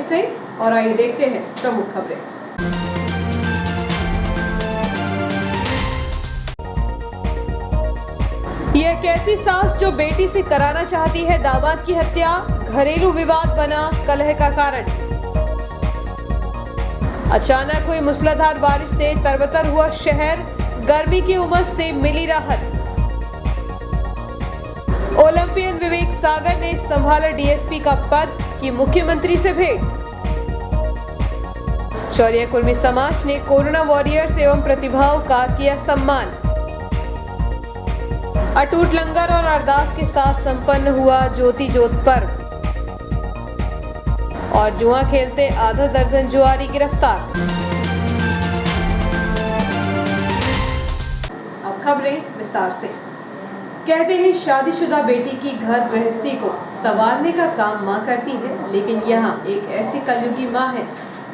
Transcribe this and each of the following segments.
से, और आइए देखते हैं प्रमुख खबरें। यह कैसी सास जो बेटी से कराना चाहती है दामाद की हत्या, घरेलू विवाद बना कलह का कारण। अचानक हुई मूसलाधार बारिश से तरबतर हुआ शहर, गर्मी की उमस से मिली राहत। ओलंपियन विवेक सागर ने संभाला डीएसपी का पद, की मुख्यमंत्री से भेंट। शौर्य कुर्मी समाज ने कोरोना वॉरियर्स एवं प्रतिभाओं का किया सम्मान। अटूट लंगर और अरदास के साथ संपन्न हुआ ज्योति जोत पर्व। और जुआ खेलते आधा दर्जन जुआरी गिरफ्तार। अब खबरें विस्तार से। कहते हैं शादीशुदा बेटी की घर गृहस्थी को संवारने का काम मां करती है, लेकिन यहाँ एक ऐसी कलयुगी मां है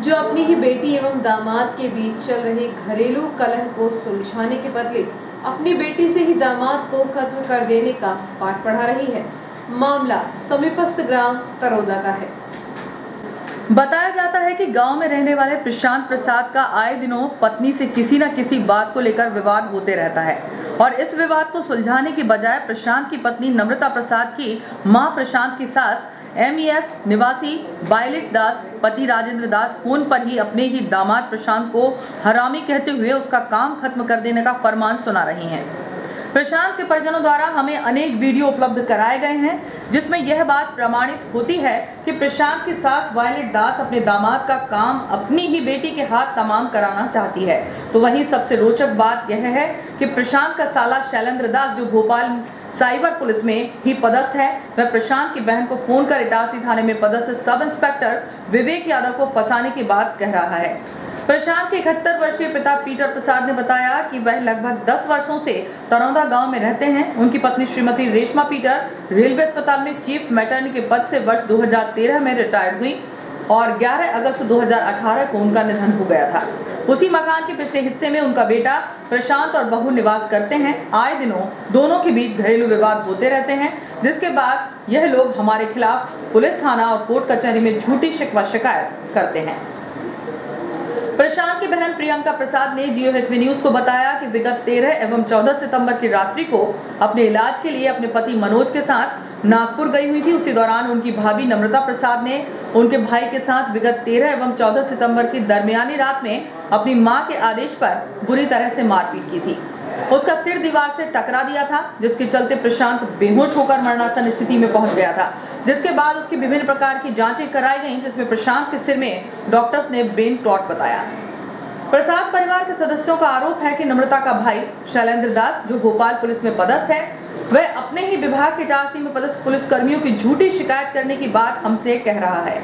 जो अपनी ही बेटी एवं दामाद के बीच चल रहे घरेलू कलह को सुलझाने के बदले अपनी बेटी से ही दामाद को खत्म कर देने का पाठ पढ़ा रही है। मामला समीपस्थ ग्राम तरोदा का है। बताया जाता है कि गांव में रहने वाले प्रशांत प्रसाद का आए दिनों पत्नी से किसी न किसी बात को लेकर विवाद होते रहता है और इस विवाद को सुलझाने की बजाय प्रशांत की पत्नी नम्रता प्रसाद की मां प्रशांत की सास MES निवासी वायलेट दास पति राजेंद्र दास फोन पर ही अपने ही दामाद प्रशांत को हरामी कहते हुए उसका काम खत्म कर देने का फरमान सुना रही हैं। प्रशांत के परिजनों द्वारा हमें अनेक वीडियो उपलब्ध कराए गए हैं जिसमें यह बात प्रमाणित होती है कि प्रशांत की सास वायलेट दास अपने दामाद का काम अपनी ही बेटी के हाथ तमाम कराना चाहती है। तो वहीं सबसे रोचक बात यह है कि प्रशांत का साला शैलेंद्र दास जो भोपाल साइबर पुलिस में ही पदस्थ है, वह प्रशांत की बहन को फोन कर इटारसी थाने में पदस्थ सब इंस्पेक्टर विवेक यादव को फंसाने की बात कह रहा है। प्रशांत के 71 वर्षीय पिता पीटर प्रसाद ने बताया कि वह लगभग 10 वर्षों से तरौदा गांव में रहते हैं। उनकी पत्नी श्रीमती रेशमा पीटर रेलवे अस्पताल में चीफ मैटर्नी के पद से वर्ष 2013 में रिटायर्ड हुई और 11 अगस्त 2018 को उनका निधन हो गया था। उसी मकान के पिछले हिस्से में उनका बेटा प्रशांत और बहू निवास करते हैं। आए दिनों दोनों के बीच घरेलू विवाद होते रहते हैं, जिसके बाद यह लोग हमारे खिलाफ पुलिस थाना और कोर्ट कचहरी में झूठी शिकवा शिकायत करते हैं। प्रशांत की बहन प्रियंका प्रसाद ने जियो एचवी न्यूज को बताया कि विगत 13 एवं 14 सितंबर की रात्रि को अपने इलाज के लिए अपने पति मनोज के साथ नागपुर गई हुई थी। उसी दौरान उनकी भाभी नम्रता प्रसाद ने उनके भाई के साथ विगत 13 एवं 14 सितंबर की दरमियानी रात में अपनी मां के आदेश पर बुरी तरह से मारपीट की थी। उसका सिर दीवार से टकरा दिया था, जिसके चलते प्रशांत बेहोश होकर मरणासन स्थिति में पहुंच गया था। जिसके बाद उसकी विभिन्न प्रकार की जांचें कराई गईं, जिसमें प्रशांत के सिर में डॉक्टर्स ने ब्रेन क्लॉट बताया। प्रसाद परिवार के सदस्यों का आरोप है कि नम्रता का भाई शैलेंद्र दास जो भोपाल पुलिस में पदस्थ है, वह अपने ही विभाग के इटारसी में पदस्थ पुलिस कर्मियों की झूठी शिकायत करने की बात हमसे कह रहा है।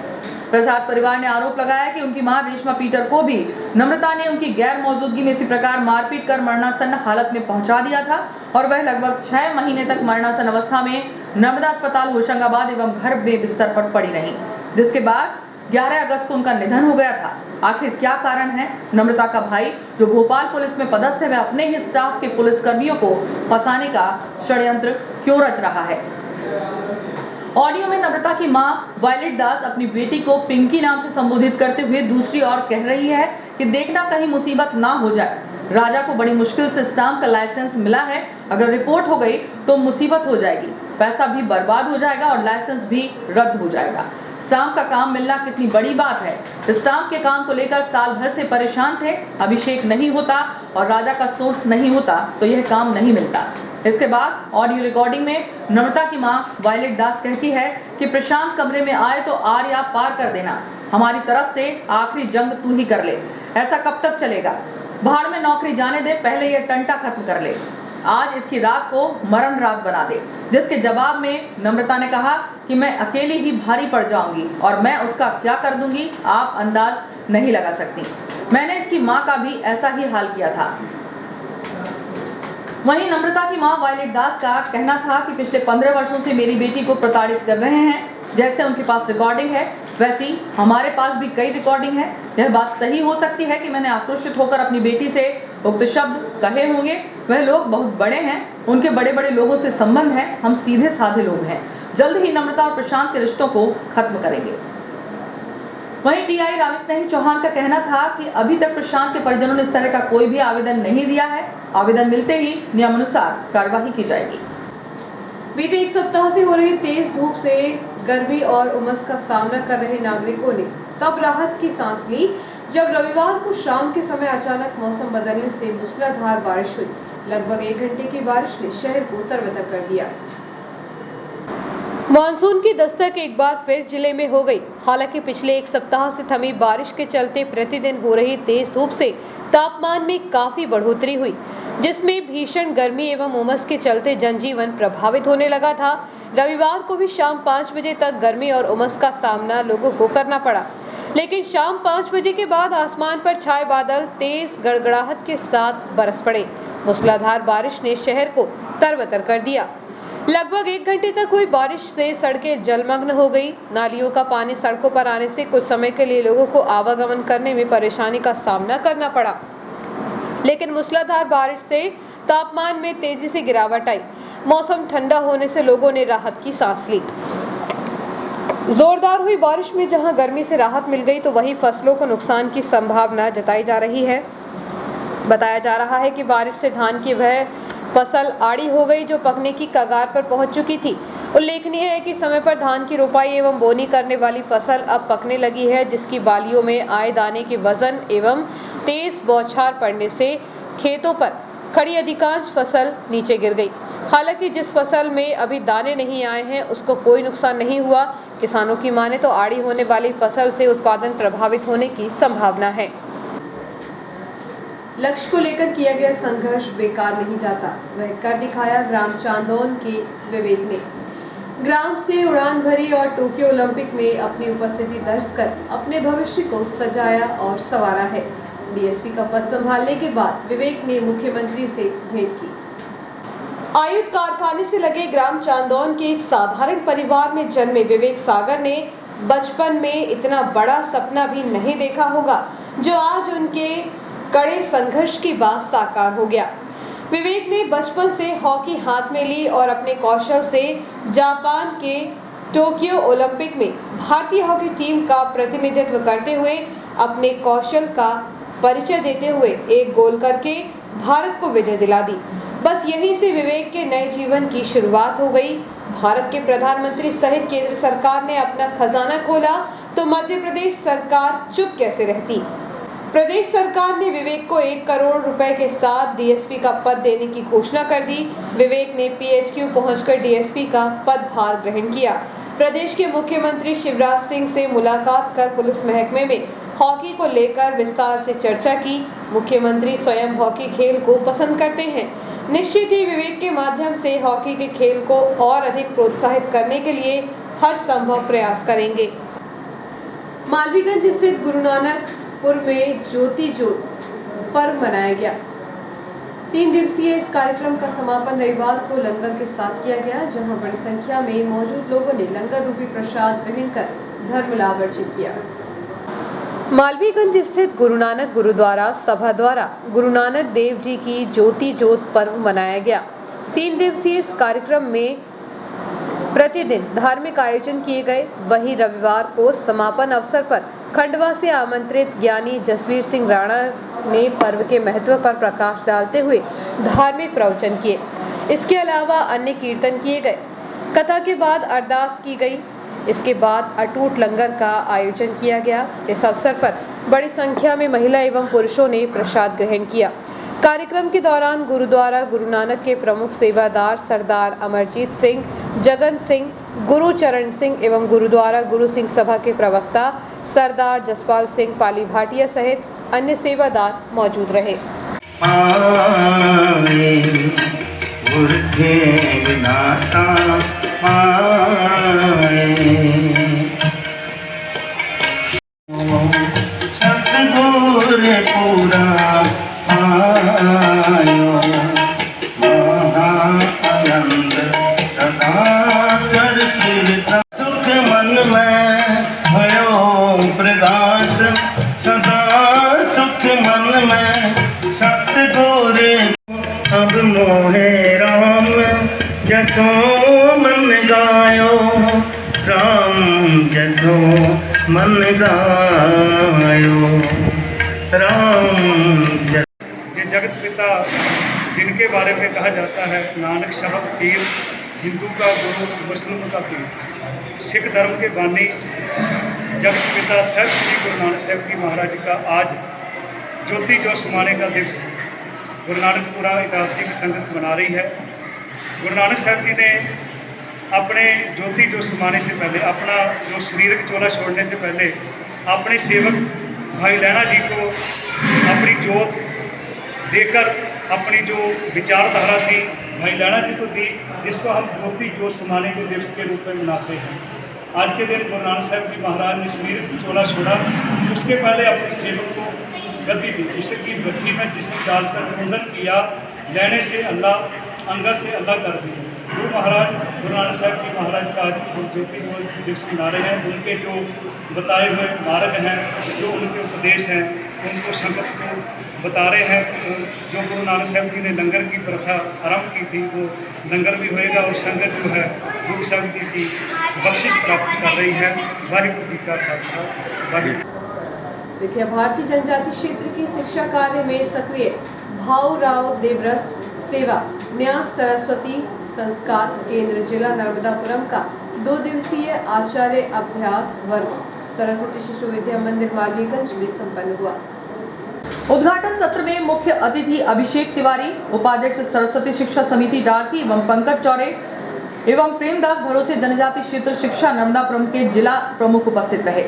प्रसाद परिवार ने आरोप लगाया कि उनकी मां रेशमा पीटर को भी नम्रता ने उनकी गैर मौजूदगी में इसी प्रकार मारपीट कर मरणासन्न हालत में पहुंचा दिया था और वह लगभग 6 महीने तक मरणासन अवस्था में नर्मदा अस्पताल होशंगाबाद एवं घर में बिस्तर पर पड़ी रही, जिसके बाद 11 अगस्त को उनका निधन हो गया था। आखिर क्या कारण है? नम्रता का भाई जो भोपाल पुलिस में पदस्थ है, वह अपने ही स्टाफ के पुलिस कर्मियों को फंसाने का षड्यंत्र क्यों रच रहा है? ऑडियो में नम्रता की मां वायलेट दास अपनी बेटी को पिंकी नाम से संबोधित करते हुए दूसरी ओर कह रही है कि देखना कहीं मुसीबत ना हो जाए। राजा को बड़ी मुश्किल से स्टाम्प का लाइसेंस मिला है, अगर रिपोर्ट हो गई तो मुसीबत हो जाएगी, पैसा भी बर्बाद हो जाएगा और लाइसेंस भी रद्द हो जाएगा। स्टाम्प का काम मिलना कितनी बड़ी बात है। स्टाम्प के काम को लेकर साल भर से परेशान थे। अभिषेक नहीं होता और राजा का सोर्स नहीं होता तो यह काम नहीं मिलता। इसके बाद ऑडियो रिकॉर्डिंग में नम्रता की मां वायलेट दास कहती है कि प्रशांत कमरे में आए तो आर या पार कर देना, हमारी तरफ से आखिरी जंग तू ही कर ले। ऐसा कब तक चलेगा? भाड़ में नौकरी जाने दे, पहले यह टंटा खत्म कर ले। आज इसकी रात को मरण रात बना दे। जिसके जवाब में नम्रता ने कहा कि मैं अकेली ही भारी पड़ जाऊंगी और मैं उसका क्या कर दूंगी आप अंदाज नहीं लगा सकती। मैंने इसकी मां का भी ऐसा ही हाल किया था। वहीं नम्रता की मां वायलेट दास का कहना था कि पिछले 15 वर्षों से मेरी बेटी को प्रताड़ित कर रहे हैं। जैसे उनके पास रिकॉर्डिंग है वैसी हमारे पास भी कई रिकॉर्डिंग है। यह बात सही हो सकती है कि मैंने आक्रोशित होकर अपनी बेटी से उक्त शब्द कहे होंगे। वह लोग बहुत बड़े हैं, उनके बड़े बड़े लोगों से संबंध है, हम सीधे साधे लोग हैं। जल्द ही नम्रता और प्रशांत के रिश्तों को खत्म करेंगे। वहीं टीआई रामस्नेही चौहान का कहना था कि अभी तक प्रशांत के परिजनों ने इस तरह का कोई भी आवेदन नहीं दिया है। आवेदन मिलते ही नियमानुसार कार्रवाई की जाएगी। बीते एक सप्ताह से हो रही तेज धूप से गर्मी और उमस का सामना कर रहे नागरिकों ने तब राहत की सांस ली जब रविवार को शाम के समय अचानक मौसम बदलने से मूसलाधार बारिश हुई। लगभग 1 घंटे की बारिश ने शहर को तरबतर कर दिया। मानसून की दस्तक एक बार फिर जिले में हो गई। हालांकि पिछले एक सप्ताह से थमी बारिश के चलते प्रतिदिन हो रही तेज धूप से तापमान में काफी बढ़ोतरी हुई, जिसमें भीषण गर्मी एवं उमस के चलते जनजीवन प्रभावित होने लगा था। रविवार को भी शाम 5 बजे तक गर्मी और उमस का सामना लोगों को करना पड़ा, लेकिन शाम 5 बजे के बाद आसमान पर छाए बादल तेज गड़गड़ाहट के साथ बरस पड़े। मूसलाधार बारिश ने शहर को तरबतर कर दिया। लगभग 1 घंटे तक हुई बारिश से सड़कें जलमग्न हो गई। नालियों का पानी सड़कों पर आने से कुछ समय के लिए लोगों को आवागमन करने में परेशानी का सामना करना पड़ा, लेकिन मूसलाधार बारिश से तापमान में तेजी से गिरावट आई। मौसम ठंडा होने से लोगों ने राहत की सांस ली। जोरदार हुई बारिश में जहां गर्मी से राहत मिल गई, तो वहीं फसलों को नुकसान की संभावना जताई जा रही है। बताया जा रहा है कि बारिश से धान की वह फसल आड़ी हो गई जो पकने की कगार पर पहुंच चुकी थी। उल्लेखनीय है कि समय पर धान की रोपाई एवं बोनी करने वाली फसल अब पकने लगी है, जिसकी बालियों में आए दाने के वजन एवं तेज बौछार पड़ने से खेतों पर खड़ी अधिकांश फसल नीचे गिर गई। हालांकि जिस फसल में अभी दाने नहीं आए हैं उसको कोई नुकसान नहीं हुआ। किसानों की माने तो आड़ी होने वाली फसल से उत्पादन प्रभावित होने की संभावना है। लक्ष्य को लेकर किया गया संघर्ष बेकार नहीं जाता, वह कर दिखाया ग्राम चांदौन के विवेक ने। ग्राम से उड़ान भरी और टोक्यो ओलंपिक में अपनी उपस्थिति दर्ज कर अपने भविष्य को सजाया और संवारा है। डीएसपी का पद संभालने के बाद विवेक ने मुख्यमंत्री से भेंट की। आयुध कारखाने से लगे ग्राम चांदौन के एक साधारण परिवार में जन्मे विवेक सागर ने बचपन में इतना बड़ा सपना भी नहीं देखा होगा, जो आज उनके कड़े संघर्ष के बाद साकार हो गया। विवेक ने बचपन से हॉकी हाथ में ली और अपने कौशल से जापान के टोक्यो ओलंपिक में भारतीय हॉकी टीम का प्रतिनिधित्व करते हुए अपने कौशल का परिचय देते हुए एक गोल करके भारत को विजय दिला दी। बस यहीं से विवेक के नए जीवन की शुरुआत हो गई। भारत के प्रधानमंत्री सहित केंद्र सरकार ने अपना खजाना खोला तो मध्य प्रदेश सरकार चुप कैसे रहती। प्रदेश सरकार ने विवेक को 1 करोड़ रुपए के साथ डीएसपी का पद देने की घोषणा कर दी। विवेक ने पीएचक्यू पहुंचकर डीएसपी का पदभार ग्रहण किया। प्रदेश के मुख्यमंत्री शिवराज सिंह से मुलाकात कर पुलिस महकमे में हॉकी को लेकर विस्तार से चर्चा की। मुख्यमंत्री स्वयं हॉकी खेल को पसंद करते हैं। निश्चित ही विवेक के माध्यम से हॉकी के खेल को और अधिक प्रोत्साहित करने के लिए हर संभव प्रयास करेंगे। मालवीगंज स्थित गुरु नानकपुर में ज्योति ज्योत पर्व मनाया गया। 3 दिवसीय इस कार्यक्रम का समापन रविवार को लंगर के साथ किया गया, जहां बड़ी संख्या में मौजूद लोगों ने लंगर रूपी प्रसाद ग्रहण कर धर्म लाभ अर्जित किया। मालवीगंज स्थित गुरु नानक गुरुद्वारा सभा द्वारा गुरु नानक देव जी की ज्योति ज्योत पर्व मनाया गया। 3 दिवसीय इस कार्यक्रम में प्रतिदिन धार्मिक आयोजन किए गए। वहीं रविवार को समापन अवसर पर खंडवा से आमंत्रित ज्ञानी जसवीर सिंह राणा ने पर्व के महत्व पर प्रकाश डालते हुए धार्मिक प्रवचन किए। इसके अलावा अन्य कीर्तन किए गए। कथा के बाद अरदास की गई। इसके बाद अटूट लंगर का आयोजन किया गया। इस अवसर पर बड़ी संख्या में महिला एवं पुरुषों ने प्रसाद ग्रहण किया। कार्यक्रम के दौरान गुरुद्वारा गुरु नानक के प्रमुख सेवादार सरदार अमरजीत सिंह, जगन सिंह, गुरु चरण सिंह एवं गुरुद्वारा गुरु सिंह सभा के प्रवक्ता सरदार जसपाल सिंह पाली भाटिया सहित अन्य सेवादार मौजूद रहे। सुख मन में भयो प्रकाश सदा, सुख मन में सतगुर अब मोहे राम जसो मन गायो, राम जसो मन गायो राम। ये जगत पिता जिनके बारे में कहा जाता है नानक साहब पीर, हिंदू का गुरु, मुस्लिम का पीर, सिख धर्म के बानी जगत पिता साहब श्री गुरु नानक साहब जी महाराज का आज ज्योति जो समाने का दिवस गुरु नानकपुरा ऐतिहासिक संगत मना रही है। गुरु नानक साहब जी ने अपने ज्योति जो समाने से पहले, अपना जो शरीरक चोला छोड़ने से पहले अपने सेवक भाई लैना जी को अपनी जोत देकर अपनी जो विचारधारा थी भाई लैना जी को दी, जिसको हम ज्योति जो समाने के दिवस के रूप में मनाते हैं। आज के दिन गुरु नानक साहब जी महाराज ने शरीरक चोला छोड़ा, उसके पहले अपने सेवक को गति दी, जिसकी गति में जिसम डालकर मुंडन किया, लेने से अल्लाह, अंगद से अल्लाह कर दिया। गुरु महाराज गुरु नानक साहब जी महाराज का आज ज्योति दिवस मना रहे हैं। उनके जो बताए हुए मार्ग हैं, जो उनके उपदेश हैं, उनको संगत को बता रहे हैं। तो जो गुरु नानक साहब जी ने लंगर की प्रथा आरंभ की थी, वो लंगर भी होएगा और संगत जो है गुरु साहब जी की बख्शिश प्राप्त कर रही है। वाहिगुरु जी का खालसा, वाहिगुरू। देखिए, भारतीय जनजाति क्षेत्र की शिक्षा कार्य में सक्रिय भाऊराव देवरस सेवा न्यास सरस्वती संस्कार केंद्र जिला नर्मदापुरम का 2 दिवसीय आचार्य अभ्यास वर्ग सरस्वती शिशु विद्या मंदिर मालवीगंज में संपन्न हुआ। उद्घाटन सत्र में मुख्य अतिथि अभिषेक तिवारी, उपाध्यक्ष सरस्वती शिक्षा समिति डारसी एवं पंकज चौरे एवं प्रेमदास भरोसे जनजाति क्षेत्र शिक्षा नर्मदापुरम के जिला प्रमुख उपस्थित रहे।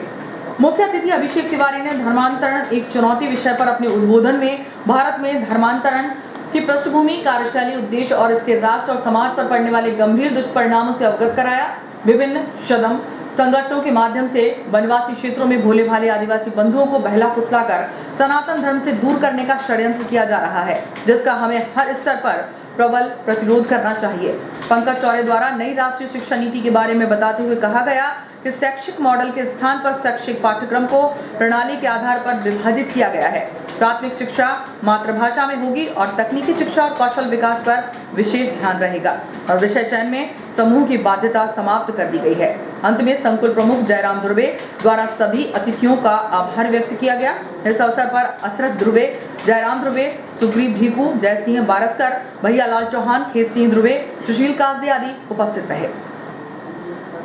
मुख्य अतिथि अभिषेक तिवारी ने धर्मांतरण एक चुनौती विषय पर अपने उद्बोधन में भारत में धर्मांतरण की पृष्ठभूमि, कार्यशैली, उद्देश्य और इसके राष्ट्र और समाज पर पड़ने वाले गंभीर दुष्परिणामों से अवगत कराया। विभिन्न श्रम संगठनों के माध्यम से वनवासी क्षेत्रों में भोले भाले आदिवासी बंधुओं को बहला फुसलाकर सनातन धर्म से दूर करने का षड्यंत्र किया जा रहा है, जिसका हमें हर स्तर पर प्रबल प्रतिरोध करना चाहिए। पंकज चौरे द्वारा नई राष्ट्रीय शिक्षा नीति के बारे में बताते हुए कहा गया कि शैक्षिक मॉडल के स्थान पर शैक्षिक पाठ्यक्रम को प्रणाली के आधार पर विभाजित किया गया है। प्राथमिक शिक्षा मातृभाषा में होगी और तकनीकी शिक्षा और कौशल विकास पर विशेष ध्यान रहेगा और विषय चयन में समूह की बाध्यता समाप्त कर दी गई है। अंत में संकुल प्रमुख जयराम ध्रुवे द्वारा सभी अतिथियों का आभार व्यक्त किया गया। इस अवसर पर असरत ध्रुवे, जयराम ध्रुवे, सुग्रीव ढीकू, जय सिंह बारसकर, भैया लाल चौहान, खेत सिंह ध्रुवे, सुशील कासदे आदि उपस्थित रहे।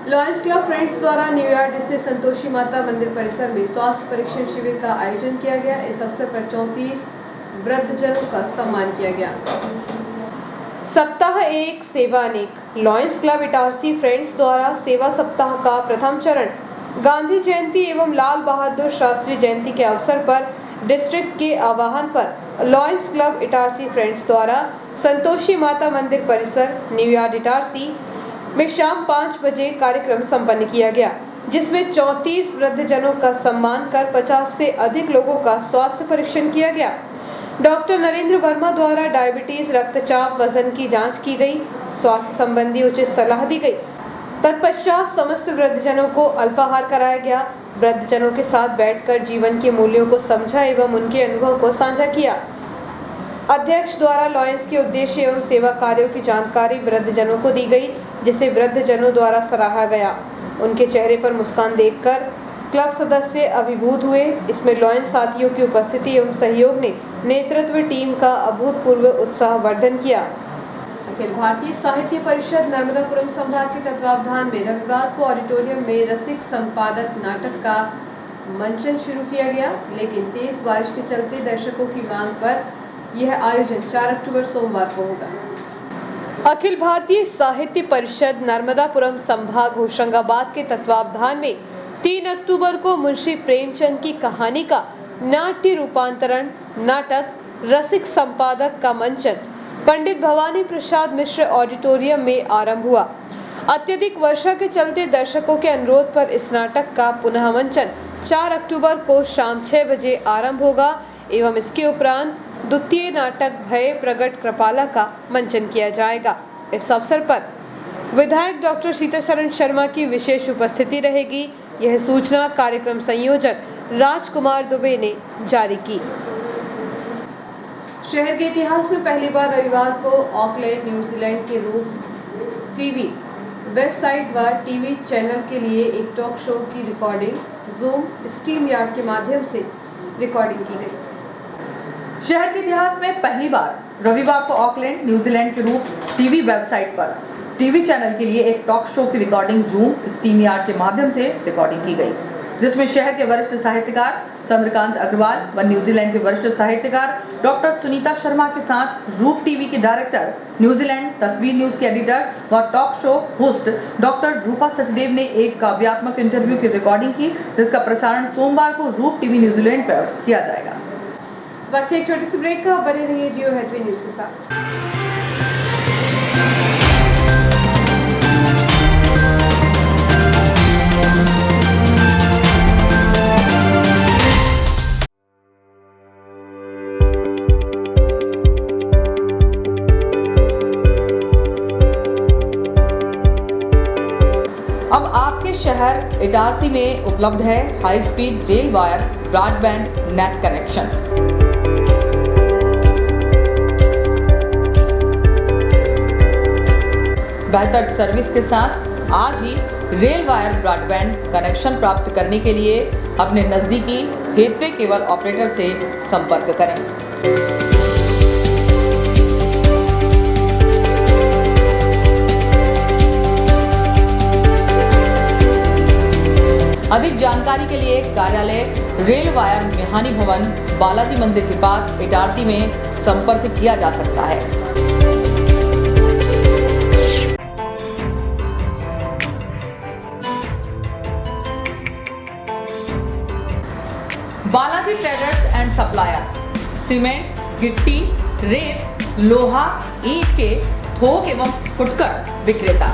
लॉयंस क्लब फ्रेंड्स द्वारा न्यूयॉर्क स्थित संतोषी माता मंदिर परिसर में स्वास्थ्य परीक्षण शिविर का आयोजन किया गया। इस अवसर पर 34 वृद्धजनों का सम्मान किया गया। सप्ताह 1 सेवा अनेक लॉयंस क्लब इटारसी फ्रेंड्स द्वारा सेवा सप्ताह का प्रथम चरण गांधी जयंती एवं लाल बहादुर शास्त्री जयंती के अवसर पर डिस्ट्रिक्ट के आह्वान पर लॉयंस क्लब इटारसी फ्रेंड्स द्वारा संतोषी माता मंदिर परिसर न्यूयॉर्क इटारसी में शाम 5 बजे कार्यक्रम संपन्न किया गया, जिसमें 34 वृद्धजनों का सम्मान कर 50 से अधिक लोगों का स्वास्थ्य परीक्षण किया गया। डॉक्टर नरेंद्र वर्मा द्वारा डायबिटीज, रक्तचाप, वजन की जांच की गई, स्वास्थ्य संबंधी उचित सलाह दी गई। तत्पश्चात समस्त वृद्धजनों को अल्पाहार कराया गया। वृद्धजनों के साथ बैठकर जीवन के मूल्यों को समझा एवं उनके अनुभव को साझा किया। अध्यक्ष द्वारा लॉयंस के उद्देश्य एवं सेवा कार्यों की जानकारी वृद्धजनों को दी गई, जिसे वृद्धजनों द्वारा सराहा गया। उनके चेहरे पर मुस्कान देखकर क्लब सदस्य अभिभूत हुए। इसमें लॉयंस साथियों की उपस्थिति एवं सहयोग ने नेतृत्व टीम का अभूतपूर्व उत्साहवर्धन किया। अखिल भारतीय साहित्य परिषद नर्मदापुरम संभाग के तत्वावधान में रविवार को ऑडिटोरियम में रसिक संपादक नाटक का मंचन शुरू किया गया, लेकिन तेज बारिश के चलते दर्शकों की मांग पर यह आयोजन 4 अक्टूबर सोमवार को होगा। अखिल भारतीय साहित्य परिषद नर्मदापुरम संभाग होशंगाबाद के तत्वावधान में 3 अक्टूबर को मुंशी प्रेमचंद की कहानी का नाट्य रूपांतरण नाटक रसिक संपादक का मंचन पंडित भवानी प्रसाद मिश्र ऑडिटोरियम में आरंभ हुआ। अत्यधिक वर्षा के चलते दर्शकों के अनुरोध पर इस नाटक का पुनः मंचन 4 अक्टूबर को शाम 6 बजे आरंभ होगा एवं इसके उपरांत द्वितीय नाटक भय प्रगट कृपाला का मंचन किया जाएगा। इस अवसर पर विधायक डॉक्टर सीताचरण शर्मा की विशेष उपस्थिति रहेगी। यह सूचना कार्यक्रम संयोजक राजकुमार दुबे ने जारी की। शहर के इतिहास में पहली बार रविवार को ऑकलैंड न्यूजीलैंड के रूप टीवी वेबसाइट व टीवी चैनल के लिए एक टॉक शो की रिकॉर्डिंग जूम, स्ट्रीम यार्ड के माध्यम से रिकॉर्डिंग की गई। शहर के इतिहास में पहली बार रविवार को ऑकलैंड, न्यूजीलैंड के रूप टीवी वेबसाइट पर टीवी चैनल के लिए एक टॉक शो की रिकॉर्डिंग जूम स्ट्रीम यार्ड के माध्यम से रिकॉर्डिंग की गई, जिसमें शहर के वरिष्ठ साहित्यकार चंद्रकांत अग्रवाल व न्यूजीलैंड के वरिष्ठ साहित्यकार डॉक्टर सुनीता शर्मा के साथ रूप टीवी की डायरेक्टर, न्यूजीलैंड तस्वीर न्यूज के एडिटर व टॉक शो होस्ट डॉक्टर रूपा सचदेव ने एक काव्यात्मक इंटरव्यू की रिकॉर्डिंग की, जिसका प्रसारण सोमवार को रूप टीवी न्यूजीलैंड पर किया जाएगा। वक्त एक छोटी सी ब्रेक का, बने रहिए जियो हेडवे न्यूज के साथ। अब आपके शहर इटारसी में उपलब्ध है high speed rail wire broadband net connection. बेहतर सर्विस के साथ आज ही रेल वायर ब्रॉडबैंड कनेक्शन प्राप्त करने के लिए अपने नज़दीकी हेटवे केबल ऑपरेटर से संपर्क करें। अधिक जानकारी के लिए कार्यालय रेल वायर मेहानी भवन, बालाजी मंदिर के पास इटारसी में संपर्क किया जा सकता है। Balaji traders and supplier cement, गिट्टी, रेत, लोहा, ईंट के थोक एवं फुटकर विक्रेता।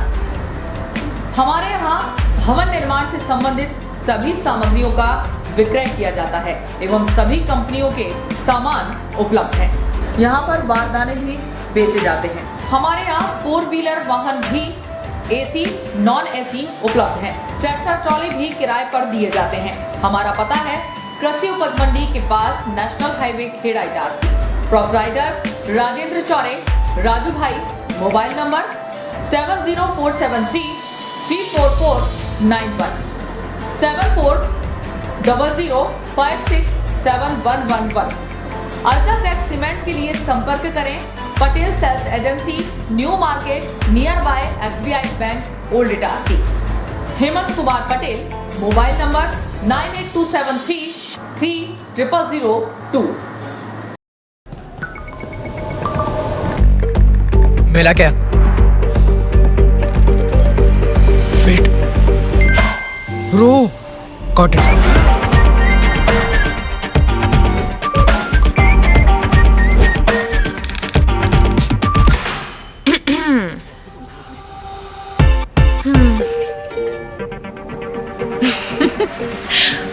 हमारे यहाँ भवन निर्माण से संबंधित सभी सामग्रियों का विक्रय किया जाता है एवं सभी कंपनियों के सामान उपलब्ध हैं। यहाँ पर बारदाने भी बेचे जाते हैं। हमारे यहाँ 4 व्हीलर वाहन भी एसी, नॉन एसी उपलब्ध हैं। ट्रैक्टर ट्रॉली भी किराए पर दिए जाते हैं। हमारा पता है कृषि उपज मंडी के पास national highway Kheda Itarsi. Proprietor Rajendra Chaure, Raju भाई। Mobile number 70473 34491 7400567111। अल्ट्राटेक सीमेंट के लिए संपर्क करें Patel sales agency, new market, near by SBI bank, old Itarsi. Hemant Kumar Patel. Mobile number 9827330002। मिला क्या? वेट, रो, गॉट इट।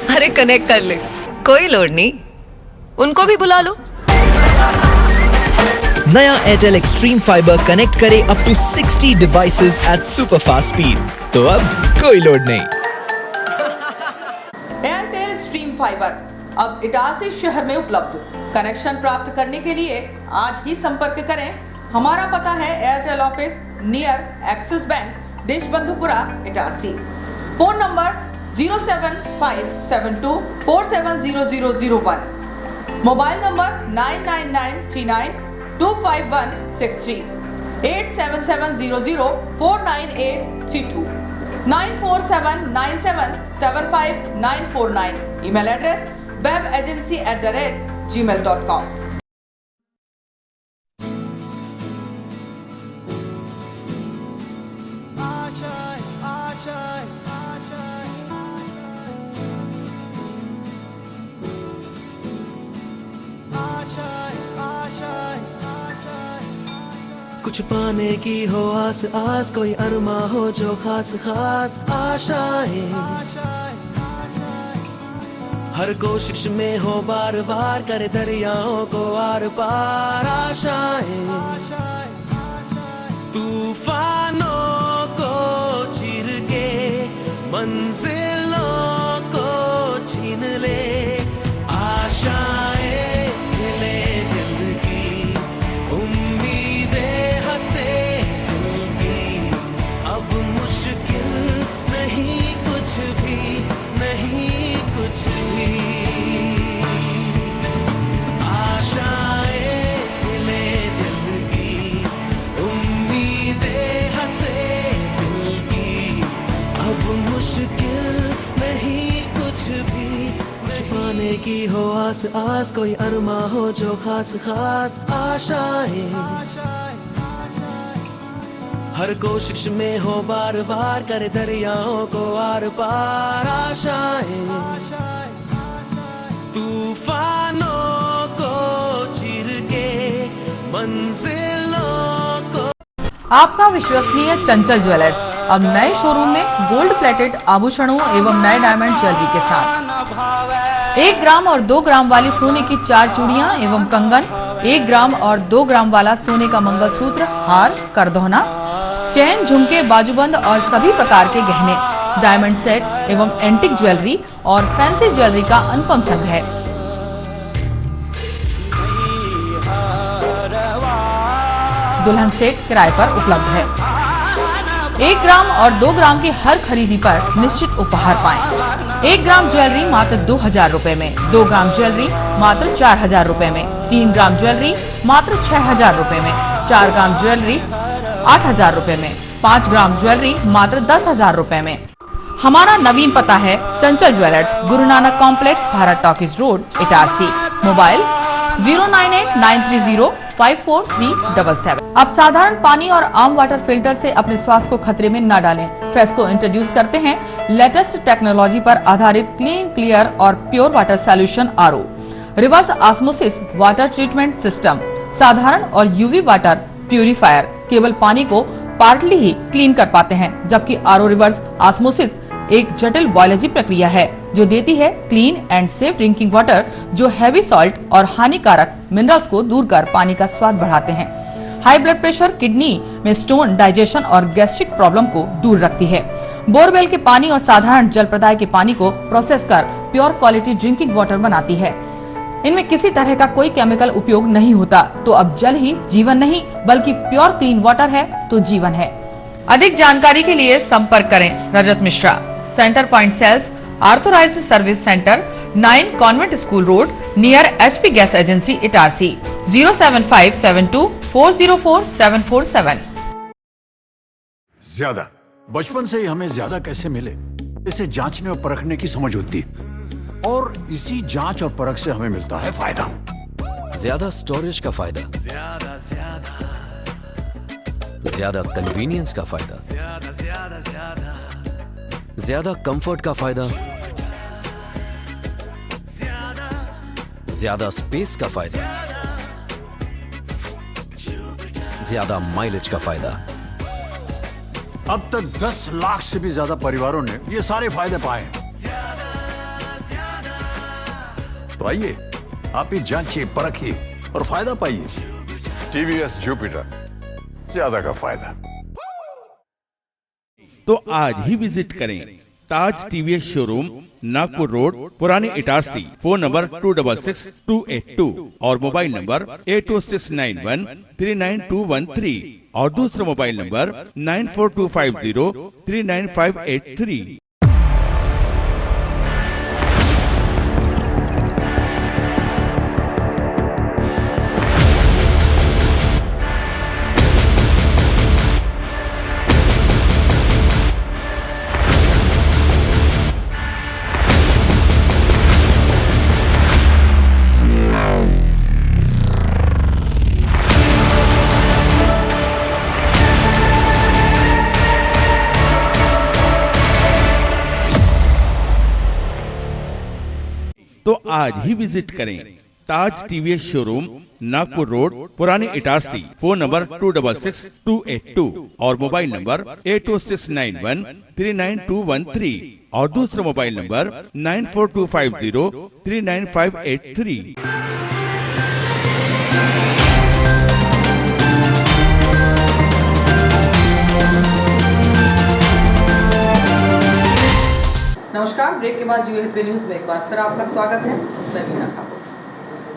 अरे कनेक्ट कर ले, कोई लोड नहीं, उनको भी बुला लो। नया एयरटेल एक्सट्रीम फाइबर कनेक्ट करे up to 60 devices at super fast speed, तो अब कोई लोड नहीं। एयरटेल स्ट्रीम फाइबर अब इटारसी शहर में उपलब्ध। कनेक्शन प्राप्त करने के लिए आज ही संपर्क करें। हमारा पता है Airtel office near Axis bank, Deshbandhupura, Itarsi. Phone number 07572470001। Mobile number 9993925163, 8770049832, 9479775949। Email address webagency@gmail.com। कुछ पाने की हो आस आस, कोई अरमा हो जो खास खास आशाएं। हर कोशिश में हो बार बार, करे दरियाओं को आर पार आशाएं। तूफानों को चीर के मंजिलों को छीन ले आशाएं। नहीं कुछ भी नहीं आस आस कोई अरमा हो जो खास खास आशाएं, हर कोशिश में हो बार बार करे दरियाओं को आर पार आशाएं, तूफानों को चीर के मंजिलों को। आपका विश्वसनीय चंचल ज्वेलर्स अब नए शोरूम में गोल्ड प्लेटेड आभूषणों एवं नए डायमंड ज्वेलरी के साथ 1 ग्राम और 2 ग्राम वाली सोने की 4 चूड़ियां एवं कंगन, 1 ग्राम और 2 ग्राम वाला सोने का मंगलसूत्र, हार, करदौना, चैन, झुमके, बाजूबंद और सभी प्रकार के गहने, डायमंड सेट एवं एंटिक ज्वेलरी और फैंसी ज्वेलरी का अनुपम संग्रह। दुल्हन सेट किराए पर उपलब्ध है। 1 ग्राम और 2 ग्राम की हर खरीदी पर निश्चित उपहार पाएं। 1 ग्राम ज्वेलरी मात्र 2,000 रुपए में, 2 ग्राम ज्वेलरी मात्र 4,000 रुपए में, 3 ग्राम ज्वेलरी मात्र 6,000 रुपए में, 4 ग्राम ज्वेलरी 8,000 रुपए में, 5 ग्राम ज्वेलरी मात्र 10,000 रुपए में। हमारा नवीन पता है चंचल jewellers, Guru Nanak complex, Bharat talkies road, Itarsi. Mobile 09893054377। अब साधारण पानी और आम वाटर फिल्टर से अपने स्वास्थ्य को खतरे में न डालें। फ्रेस्को इंट्रोड्यूस करते हैं लेटेस्ट टेक्नोलॉजी पर आधारित क्लीन, क्लियर और pure water solution RO, reverse osmosis water treatment system, साधारण और यूवी वाटर प्यूरिफायर केवल पानी को पार्टली ही क्लीन कर पाते हैं, जबकि आरओ रिवर्स ऑस्मोसिस एक जटिल बायोलॉजी प्रक्रिया है जो देती है clean and safe drinking water, जो हैवी सॉल्ट और हानिकारक मिनरल्स को दूर कर पानी का स्वाद बढ़ाते हैं। हाई ब्लड प्रेशर, किडनी में स्टोन, डाइजेशन और गैस्ट्रिक प्रॉब्लम को दूर रखती है। बोरवेल के पानी और साधारण जल प्रदाय के पानी को प्रोसेस कर प्योर क्वालिटी ड्रिंकिंग वाटर बनाती है। इनमें किसी तरह का कोई केमिकल उपयोग नहीं होता, तो अब जल ही जीवन नहीं बल्कि प्योर क्लीन वाटर है तो जीवन है। अधिक जानकारी के लिए संपर्क करें Rajat Mishra, centre point sales, authorised service centre, 9 convent school road, near HP gas agency, Itarsi. 07572404747। ज्यादा बचपन से ही हमें ज्यादा कैसे मिले, इसे जांचने और परखने की समझ होती है, और इसी जांच और परख से हमें मिलता है फायदा। ज्यादा स्टोरेज का फायदा, ज्यादा कन्वीनियंस का फायदा, ज्यादा कंफर्ट का फायदा, ज्यादा स्पेस का फायदा, ज्यादा माइलेज का फायदा। अब तक 10 लाख से भी ज्यादा परिवारों ने ये सारे फायदे पाए हैं। तो आइए आप ही जांचिए, परखिए और फायदा पाइए। TVS जुपिटर, ज्यादा का फायदा। तो आज ही विजिट करें ताज TVS शोरूम, नागपुर रोड, पुरानी इटारसी। फोन नंबर 266282 और मोबाइल नंबर 82691392113 और दूसरा मोबाइल नंबर 9425039583। तो आज ही विजिट करें ताज TVS शोरूम, नागपुर रोड, पुरानी इटारसी। फोन नंबर 266282 और मोबाइल नंबर 82691392113 और दूसरा मोबाइल नंबर 9425039583। नमस्कार, ब्रेक के बाद UAP न्यूज में एक बार फिर आपका स्वागत है। मैं मीना ठाकुर।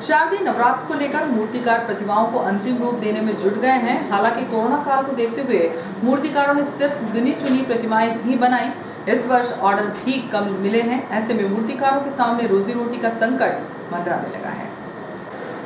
शारदीय नवरात्र को लेकर मूर्तिकार प्रतिमाओं को अंतिम रूप देने में जुट गए हैं। हालांकि कोरोना काल को देखते हुए मूर्तिकारों ने सिर्फ गिनी चुनी प्रतिमाएं ही बनाई। इस वर्ष ऑर्डर भी कम मिले हैं। ऐसे में मूर्तिकारों के सामने रोजी रोटी का संकट मंडराने लगा है।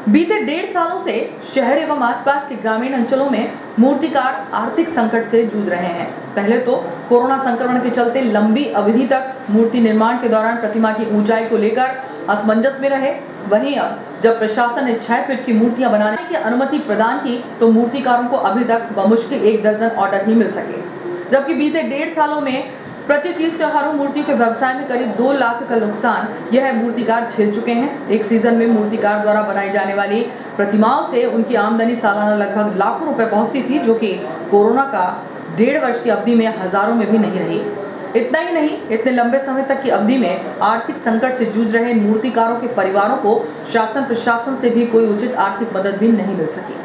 बीते 1.5 सालों से शहर एवं आसपास के ग्रामीण अंचलों में मूर्तिकार आर्थिक संकट से जूझ रहे हैं। पहले तो कोरोना संक्रमण के चलते लंबी अवधि तक मूर्ति निर्माण के दौरान प्रतिमा की ऊंचाई को लेकर असमंजस में रहे। वहीं अब जब प्रशासन ने 6 फीट की मूर्तियां बनाने की अनुमति प्रदान की तो मूर्तिकारों को अभी तक बमुश्किल 1 दर्जन ऑर्डर ही मिल सके, जबकि बीते 1.5 सालों में प्रति 30 त्योहारों मूर्तियों के व्यवसाय में करीब 2 लाख का नुकसान यह मूर्तिकार झेल चुके हैं। एक सीजन में मूर्तिकार द्वारा बनाई जाने वाली प्रतिमाओं से उनकी आमदनी सालाना लगभग लाखों रुपए पहुंचती थी, जो कि कोरोना का 1.5 वर्ष की अवधि में हजारों में भी नहीं रही। इतना ही नहीं, इतने लंबे समय तक की अवधि में आर्थिक संकट से जूझ रहे इन मूर्तिकारों के परिवारों को शासन प्रशासन से भी कोई उचित आर्थिक मदद भी नहीं मिल सकी,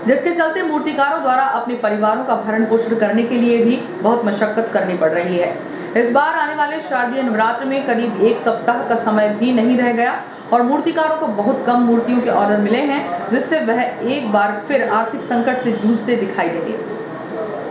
जिसके चलते मूर्तिकारों द्वारा अपने परिवारों का भरण पोषण करने के लिए भी बहुत मशक्कत करनी पड़ रही है। इस बार आने वाले शारदीय नवरात्र में करीब 1 सप्ताह का समय भी नहीं रह गया और मूर्तिकारों को बहुत कम मूर्तियों के ऑर्डर मिले हैं, जिससे वह एक बार फिर आर्थिक संकट से जूझते दिखाई देंगे।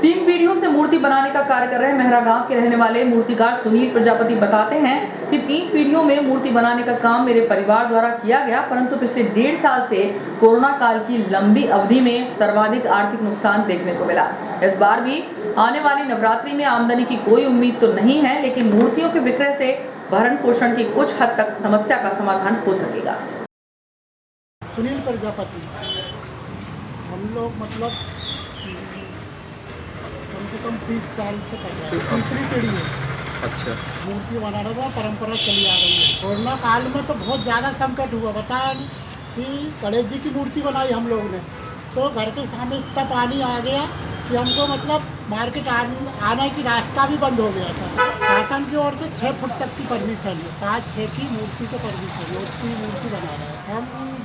3 पीढ़ियों से मूर्ति बनाने का कार्य कर रहे मेहरा गांव के रहने वाले मूर्तिकार सुनील प्रजापति बताते हैं कि 3 पीढ़ियों में मूर्ति बनाने का काम मेरे परिवार द्वारा किया गया, परंतु पिछले 1.5 साल से कोरोना काल की लंबी अवधि में सर्वाधिक आर्थिक नुकसान देखने को मिला। इस बार भी आने वाली नवरात्रि में आमदनी की कोई उम्मीद तो नहीं है, लेकिन मूर्तियों के विक्रय से भरण पोषण की कुछ हद तक समस्या का समाधान हो सकेगा। सुनील प्रजापति, हम लोग मतलब कम से कम 30 साल से कर रहे हैं, तीसरी पीढ़ी है। अच्छा, मूर्ति बनाने का परंपरा चली आ रही है। कोरोना काल में तो बहुत ज़्यादा संकट हुआ, बताया नहीं कि गणेश जी की मूर्ति बनाई हम लोग ने, तो घर के सामने इतना पानी आ गया कि हमको मतलब मार्केट आने की रास्ता भी बंद हो गया था। शासन की ओर से 6 फुट तक की परमिशन है, 5-6 की मूर्ति को परमिशन है, उसकी मूर्ति बना रहे हैं। हम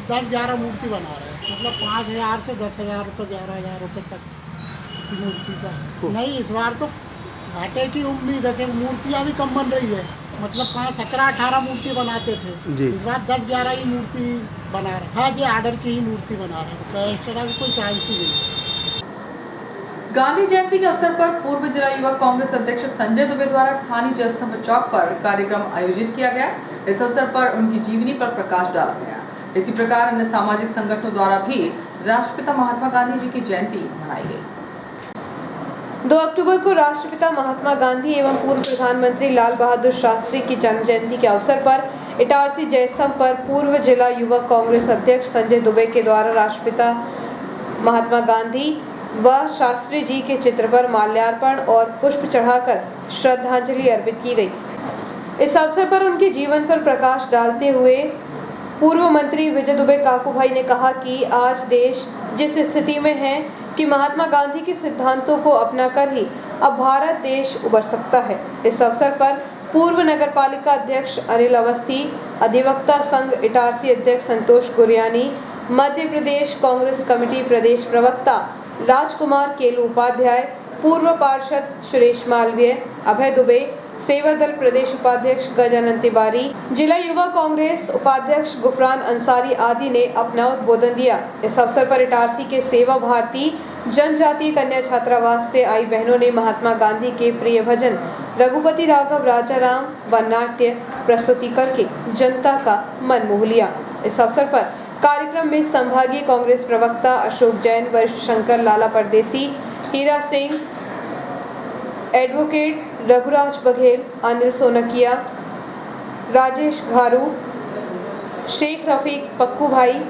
10-11 मूर्ति बना रहे हैं, मतलब 5,000 से 10,000 रुपये, 11,000 रुपये तक की मूर्ति का है। नहीं, इस बार तो घाटे की उम्मीद है कि मूर्तियाँ भी कम बन रही है, मतलब कहाँ 17-18 मूर्ति बनाते थे, इस बार 10-11 ही मूर्ति बना रहे हैं। हाँ जी, ऑर्डर की ही मूर्ति बना रहे हैं, तो एक्स्ट्रा भी कोई चांस ही नहीं। गांधी जयंती के अवसर पर पूर्व जिला युवक कांग्रेस अध्यक्ष संजय दुबे द्वारा स्थानीय जयस्तंभ चौक पर कार्यक्रम आयोजित किया गया। इस अवसर पर उनकी जीवनी पर प्रकाश डाला गया। इसी प्रकार अन्य सामाजिक संगठनों द्वारा भी राष्ट्रपिता महात्मा गांधी जी की जयंती मनाई गई। 2 अक्टूबर को राष्ट्रपिता महात्मा गांधी एवं पूर्व प्रधानमंत्री लाल बहादुर शास्त्री की जन्म जयंती के अवसर पर इटारसी जयस्तंभ पर पूर्व जिला युवक कांग्रेस अध्यक्ष संजय दुबे के द्वारा राष्ट्रपिता महात्मा गांधी व शास्त्री जी के चित्र पर माल्यार्पण और पुष्प चढ़ाकर श्रद्धांजलि अर्पित की गई। इस अवसर पर उनके जीवन पर प्रकाश डालते हुए पूर्व मंत्री विजय दुबे काकू भाई ने कहा कि आज देश जिस स्थिति में है कि महात्मा गांधी के सिद्धांतों को अपनाकर ही अब भारत देश उभर सकता है। इस अवसर पर पूर्व नगरपालिका अध्यक्ष अनिल अवस्थी, अधिवक्ता संघ इटारसी अध्यक्ष संतोष गुरियानी, मध्य प्रदेश कांग्रेस कमेटी प्रदेश प्रवक्ता राजकुमार केलू उपाध्याय, पूर्व पार्षद सुरेश मालवीय, अभय दुबे, सेवा दल प्रदेश उपाध्यक्ष गजानन तिवारी, जिला युवा कांग्रेस उपाध्यक्ष गुफरान अंसारी आदि ने अपना उद्बोधन दिया। इस अवसर पर इटारसी के सेवा भारती जनजातीय कन्या छात्रावास से आई बहनों ने महात्मा गांधी के प्रिय भजन रघुपति राघव राजाराम व नाट्य प्रस्तुति करके जनता का मन मोह लिया। इस अवसर पर कार्यक्रम में संभागीय कांग्रेस प्रवक्ता अशोक जैन, वरिष्ठ शंकर लाला परदेसी, हीरा सिंह, एडवोकेट रघुराज बघेल, अनिल सोनकिया, राजेश घारू, शेख रफीक पक्कू भाई,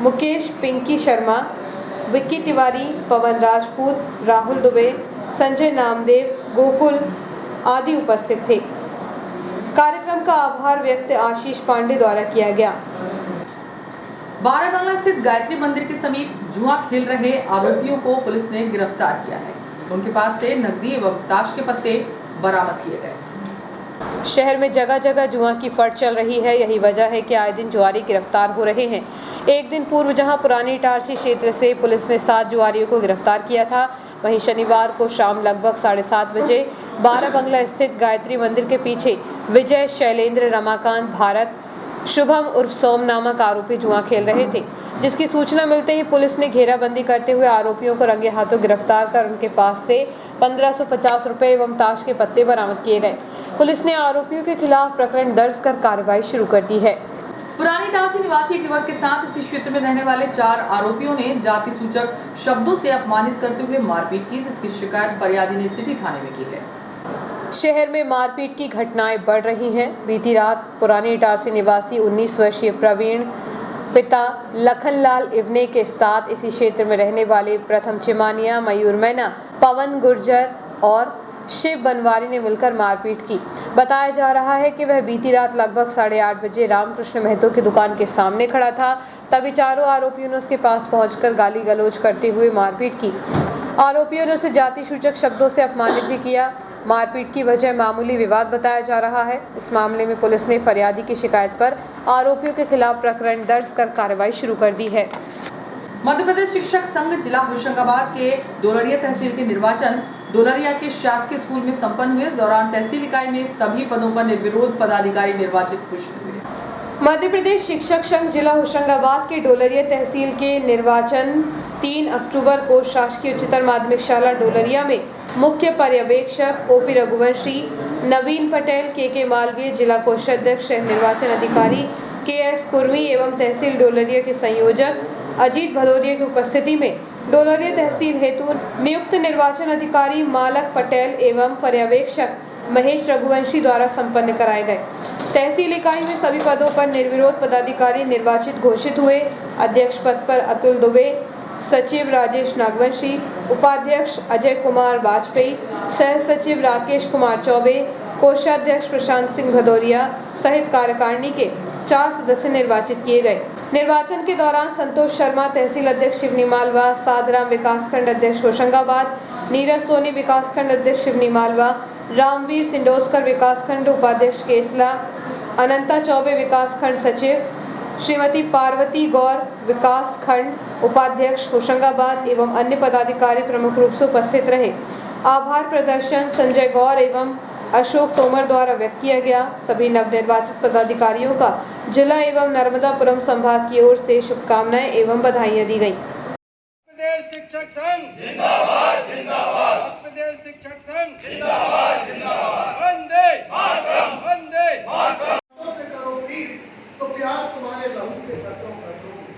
मुकेश पिंकी शर्मा, विक्की तिवारी, पवन राजपूत, राहुल दुबे, संजय नामदेव, गोकुल आदि उपस्थित थे। कार्यक्रम का आभार व्यक्त आशीष पांडे द्वारा किया गया। बाराबंगला स्थित गायत्री मंदिर के समीप जुआ खेल रहे आरोपियों को पुलिस ने गिरफ्तार किया है। उनके पास से नकदी एवं ताश के पत्ते बरामद किए गए। शहर में जगह जगह जुआ की फट चल रही है। यही वजह है कि आए दिन जुआरी गिरफ्तार हो रहे हैं। एक दिन पूर्व जहां पुरानी इटारसी क्षेत्र से पुलिस ने 7 जुआरियों को गिरफ्तार किया था, वहीं शनिवार को शाम लगभग 7:30 बजे बाराबंगला स्थित गायत्री मंदिर के पीछे विजय, शैलेंद्र, रमाकांत, भारत, शुभम उर्फ सोम नामक आरोपी जुआ खेल रहे थे, जिसकी सूचना मिलते ही पुलिस ने घेराबंदी करते हुए आरोपियों को रंगे हाथों गिरफ्तार कर उनके पास से 1550 रुपए एवं ताश के पत्ते बरामद किए गए। पुलिस ने आरोपियों के खिलाफ प्रकरण दर्ज कर कार्रवाई शुरू कर दी है। पुरानी इटारसी निवासी एक युवक के साथ इसी क्षेत्र में रहने वाले 4 आरोपियों ने जाति सूचक शब्दों से अपमानित करते हुए मारपीट की, जिसकी शिकायत फरियादी ने सिटी थाने में की है। शहर में मारपीट की घटनाएं बढ़ रही हैं। बीती रात पुरानी इटारसी निवासी 19 वर्षीय प्रवीण पिता लखनलाल इवने के साथ इसी क्षेत्र में रहने वाले प्रथम चिमानिया, मयूर मैना, पवन गुर्जर और शिव बनवारी ने मिलकर मारपीट की। बताया जा रहा है कि वह बीती रात लगभग 8:30 बजे रामकृष्ण महतो की दुकान के सामने खड़ा था। तभी चारों आरोपियों ने उसके पास पहुंचकर गाली गलौज करते हुए मारपीट की। आरोपियों ने उसे जाति सूचक शब्दों से अपमानित भी किया। मारपीट की वजह मामूली विवाद बताया जा रहा है। इस मामले में पुलिस ने फरियादी की शिकायत पर आरोपियों के खिलाफ प्रकरण दर्ज कर कार्रवाई शुरू कर दी है। मध्य प्रदेश शिक्षक संघ जिला होशंगाबाद के डोलरिया तहसील के निर्वाचन डोलरिया के शासकीय स्कूल में संपन्न हुए। इस दौरान तहसील इकाई में सभी पदों पर निर्विरोध पदाधिकारी निर्वाचित घोषित हुए। मध्य प्रदेश शिक्षक संघ जिला होशंगाबाद के डोलरिया तहसील के निर्वाचन 3 अक्टूबर को शासकीय उच्चतर माध्यमिक शाला डोलरिया में मुख्य पर्यवेक्षक ओपी रघुवंशी, नवीन पटेल, के मालवीय, जिला कोषाध्यक्ष, निर्वाचन अधिकारी KS कुर्मी एवं तहसील डोलरिया के संयोजक अजीत भदौरिया की उपस्थिति में डोलरिया तहसील हेतु नियुक्त निर्वाचन अधिकारी मालक पटेल एवं पर्यवेक्षक महेश रघुवंशी द्वारा संपन्न कराए गए। तहसील इकाई में सभी पदों पर निर्विरोध पदाधिकारी निर्वाचित घोषित हुए। अध्यक्ष पद पर अतुल दुबे, सचिव राजेश नागवंशी, उपाध्यक्ष अजय कुमार वाजपेयी, सह सचिव राकेश कुमार चौबे, कोषाध्यक्ष प्रशांत सिंह भदौरिया सहित कार्यकारिणी के 4 सदस्य निर्वाचित किए गए। निर्वाचन के दौरान संतोष शर्मा तहसील अध्यक्ष शिवनी मालवा, सादराम विकासखंड अध्यक्ष होशंगाबाद, नीरज सोनी विकासखंड अध्यक्ष शिवनी मालवा, रामवीर सिंडोस्कर विकासखंड उपाध्यक्ष केसला, अनंता चौबे विकासखंड सचिव, श्रीमती पार्वती गौर विकास खंड उपाध्यक्ष होशंगाबाद एवं अन्य पदाधिकारी प्रमुख रूप से उपस्थित रहे। आभार प्रदर्शन संजय गौर एवं अशोक तोमर द्वारा व्यक्त किया गया। सभी नवनिर्वाचित पदाधिकारियों का जिला एवं नर्मदापुरम संभाग की ओर से शुभकामनाएं एवं बधाइयां दी गयी। शिक्षक संघ जिंदाबाद जिंदाबाद, प्रदेश शिक्षक संघ जिंदाबाद जिंदाबाद, वंदे मातरम वंदे मातरम। तो प्यार तुम्हारे लहू के खतरों कर दूंगी।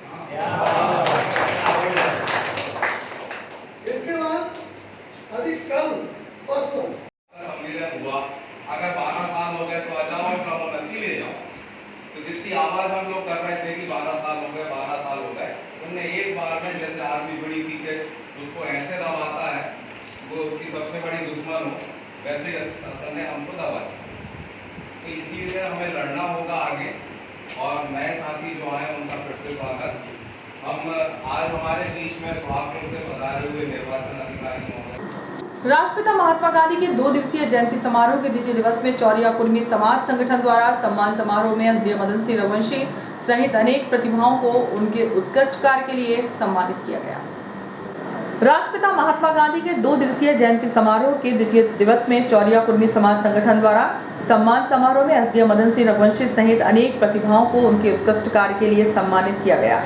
इसके बाद अभी कल परसों सम्मेलन हुआ, अगर 12 साल हो गए तो आ जाओ, क्रमोन्नति ले जाओ। तो जितनी आवाज हम लोग कर रहे थे कि 12 साल हो गए 12 साल हो गए, उनने एक बार में जैसे आदमी बड़ी पी के उसको ऐसे दबाता है वो उसकी सबसे बड़ी दुश्मन हो, वैसे असर ने हमको दबा दिया। तो इसीलिए हमें लड़ना होगा आगे, और नए साथी जो आए उनका फिर से स्वागत। हम आज हमारे बीच में सुहागपुर से पधारे हुए निर्वाचन अधिकारी महोदय। राष्ट्रपिता महात्मा गांधी के 2 दिवसीय जयंती समारोह के द्वितीय दिवस में चौरिया कुर्मी समाज संगठन द्वारा सम्मान समारोह में SDM मदन सिंह रघुवंशी सहित अनेक प्रतिभाओं को उनके उत्कृष्ट कार्य के लिए सम्मानित किया गया। राष्ट्रपिता महात्मा गांधी के 2 दिवसीय जयंती समारोह के द्वितीय दिवस में चौरिया कुर्मी समाज संगठन द्वारा सम्मान समारोह में SDM मदन सिंह रघुवंशी सहित अनेक प्रतिभाओं को उनके उत्कृष्ट कार्य के लिए सम्मानित किया गया।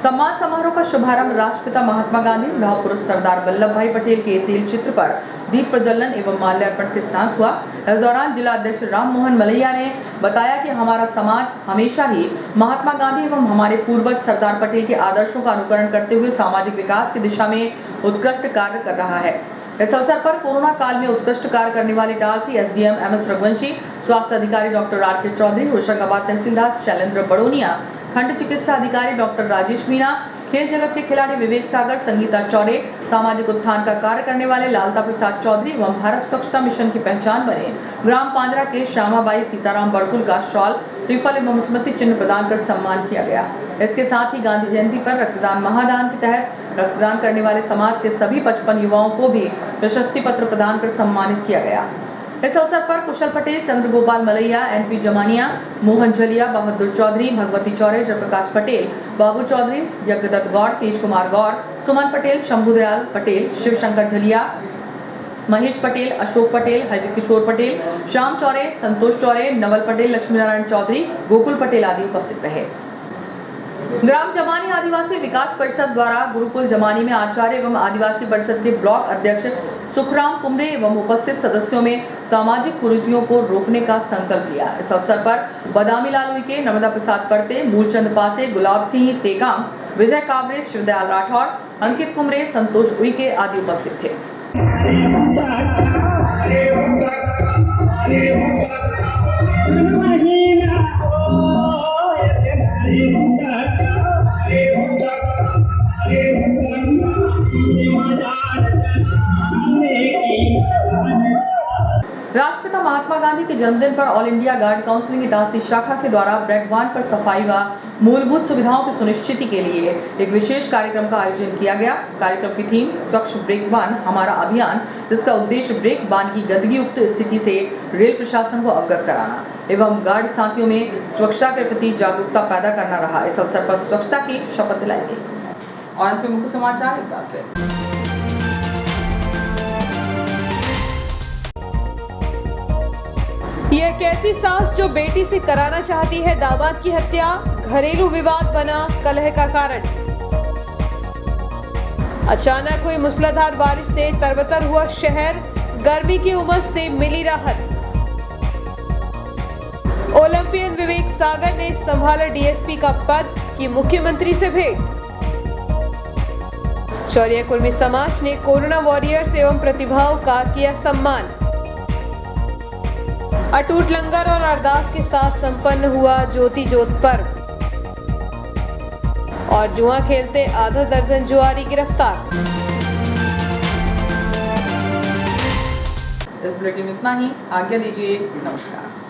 सम्मान समारोह का शुभारंभ राष्ट्रपिता महात्मा गांधी लौह पुरुष सरदार वल्लभ भाई पटेल के तेल चित्र पर दीप प्रज्वलन एवं माल्यार्पण के साथ हुआ। इस दौरान जिला अध्यक्ष राम मोहन मलैया ने बताया कि हमारा समाज हमेशा ही महात्मा गांधी एवं हमारे पूर्वज सरदार पटेल के आदर्शों का अनुकरण करते हुए सामाजिक विकास की दिशा में उत्कृष्ट कार्य कर रहा है। इस अवसर पर कोरोना काल में उत्कृष्ट कार्य करने वाले डासी SDM MS रघुवंशी, स्वास्थ्य अधिकारी डॉक्टर RK चौधरी, होशंगाबाद तहसीलदार शैलेंद्र बड़ोनिया, खंड चिकित्सा अधिकारी डॉक्टर राजेश मीणा, खेल जगत के खिलाड़ी विवेक सागर, संगीता चौरे, सामाजिक उत्थान का कार्य करने वाले लालता प्रसाद चौधरी एवं भारत स्वच्छता मिशन की पहचान बने ग्राम पांजरा के श्यामाबाई सीताराम बड़कुल का शॉल, श्रीफल एवं स्मृति चिन्ह प्रदान कर सम्मान किया गया। इसके साथ ही गांधी जयंती पर रक्तदान महादान के तहत रक्तदान करने वाले समाज के सभी 55 युवाओं को भी प्रशस्ति पत्र प्रदान कर सम्मानित किया गया। इस अवसर पर कुशल पटेल, चंद्रगोपाल मलैया, NP जमानिया, मोहन झलिया, बहादुर चौधरी, भगवती चौरे, जयप्रकाश पटेल, बाबू चौधरी, यज्ञदत्त गौड़, तेज कुमार गौड़, सुमन पटेल, शंभुदयाल पटेल, शिवशंकर झलिया, महेश पटेल, अशोक पटेल, हरिकिशोर पटेल, श्याम चौरे, संतोष चौरे, नवल पटेल, लक्ष्मी नारायण चौधरी, गोकुल पटेल आदि उपस्थित रहे। ग्राम जमानी आदिवासी विकास परिषद द्वारा गुरुकुल जमानी में आचार्य एवं आदिवासी परिषद के ब्लॉक अध्यक्ष सुखराम कुमरे एवं उपस्थित सदस्यों में सामाजिक कुरीतियों को रोकने का संकल्प लिया। इस अवसर पर बदामी लाल उइके, नर्मदा प्रसाद परते, मूलचंद पासे, गुलाब सिंह तेकाम, विजय काबरे, शिवदयाल राठौर, अंकित कुमरे, संतोष उइके आदि उपस्थित थे। राष्ट्रपिता महात्मा गांधी के जन्मदिन पर all India guard counselling Itarsi शाखा के द्वारा ब्रेक वाहन पर सफाई व मूलभूत सुविधाओं की सुनिश्चिति के लिए एक विशेष कार्यक्रम का आयोजन किया गया। कार्यक्रम की थीम स्वच्छ ब्रेक वाहन हमारा अभियान, जिसका उद्देश्य ब्रेक वाहन की गंदगी युक्त स्थिति से रेल प्रशासन को अवगत कराना एवं गार्ड साथियों में स्वच्छता के प्रति जागरूकता पैदा करना रहा। इस अवसर पर स्वच्छता की शपथ दिलाई गई। और अंत में मुख्य समाचार एक बार फिर। यह कैसी सास जो बेटी से कराना चाहती है दामाद की हत्या, घरेलू विवाद बना कलह का कारण। अचानक हुई मूसलाधार बारिश से तरबतर हुआ शहर, गर्मी की उमस से मिली राहत। ओलंपियन विवेक सागर ने संभाला डीएसपी का पद की मुख्यमंत्री से भेंट। शौर्य कुर्मी समाज ने कोरोना वॉरियर्स एवं प्रतिभाओं का किया सम्मान। अटूट लंगर और अरदास के साथ संपन्न हुआ ज्योति जोत पर्व। और जुआ खेलते आधा दर्जन जुआरी गिरफ्तार। इस बुलेटिन में इतना ही। आज्ञा दीजिए। नमस्कार।